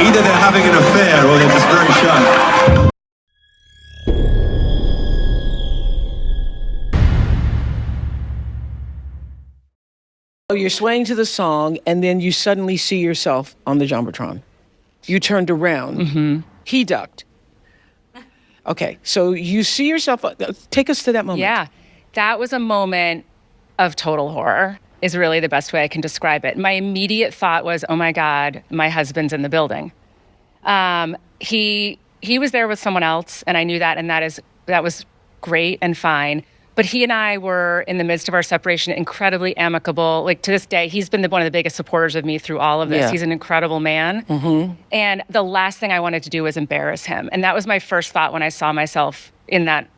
Either they're having an affair or they're just very shy. You're swaying to the song, and then you suddenly see yourself on the Jumbotron. You turned around. Mm-hmm. He ducked. Okay, so you see yourself. Take us to that moment. Yeah, that was a moment of total horror, is really the best way I can describe it. My immediate thought was, oh my God, my husband's in the building. He was there with someone else, and I knew that, and that was great and fine. But he and I were, in the midst of our separation, incredibly amicable. Like, to this day, he's been one of the biggest supporters of me through all of this. Yeah. He's an incredible man. Mm-hmm. And the last thing I wanted to do was embarrass him. And that was my first thought when I saw myself in that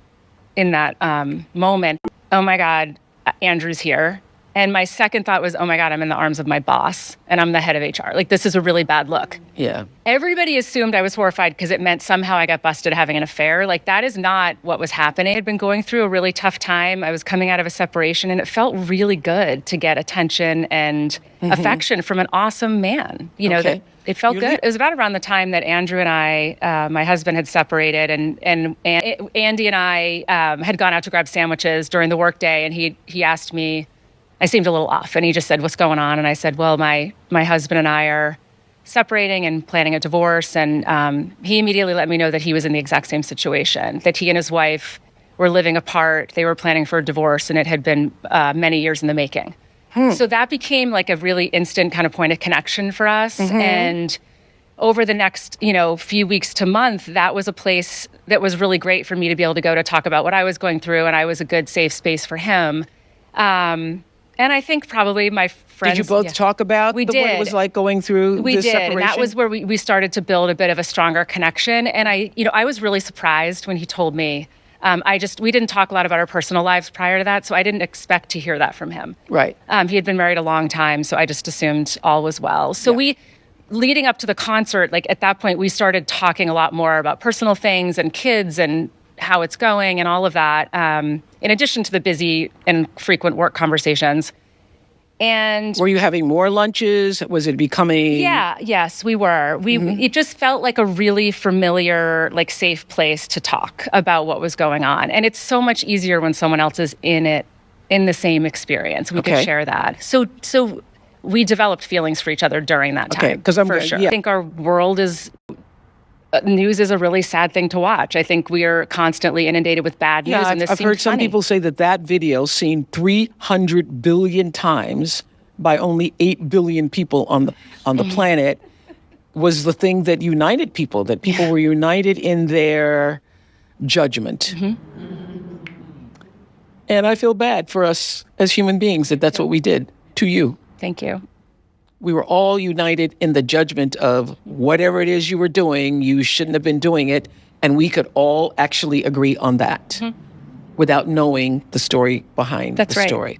moment. Oh my God, Andrew's here. And my second thought was, oh my God, I'm in the arms of my boss, and I'm the head of HR. Like, this is a really bad look. Yeah. Everybody assumed I was horrified because it meant somehow I got busted having an affair. Like, that is not what was happening. I'd been going through a really tough time. I was coming out of a separation, and it felt really good to get attention and affection from an awesome man. You know, that it felt good. It was about around the time that Andrew and I, my husband, had separated, and Andy and I had gone out to grab sandwiches during the workday, and he asked me, I seemed a little off, and he just said, what's going on? And I said, well, my husband and I are separating and planning a divorce. And he immediately let me know that he was in the exact same situation, that he and his wife were living apart. They were planning for a divorce, and it had been many years in the making. So that became like a really instant kind of point of connection for us. And over the next, few weeks to month, that was a place that was really great for me to be able to go to talk about what I was going through, and I was a good, safe space for him. And I think probably my friends... Did you both talk about what it was like going through this separation? And that was where we started to build a bit of a stronger connection. And I was really surprised when he told me. We didn't talk a lot about our personal lives prior to that, so I didn't expect to hear that from him. Right. He had been married a long time, so I just assumed all was well. So leading up to the concert, like at that point, we started talking a lot more about personal things and kids and how it's going and all of that, in addition to the busy and frequent work conversations. And were you having more lunches? Was it becoming... Yes, we were. It just felt like a really familiar, like safe place to talk about what was going on. And it's so much easier when someone else is in it, in the same experience. We could share that. So we developed feelings for each other during that time. Okay, because I think our world is... news is a really sad thing to watch. I think we are constantly inundated with bad news. And I've heard some people say that video seen 300 billion times by only 8 billion people on the planet was the thing that united people, that people were united in their judgment. And I feel bad for us as human beings that's what we did to you. Thank you. We were all united in the judgment of whatever it is you were doing, you shouldn't have been doing it. And we could all actually agree on that without knowing the story behind the story.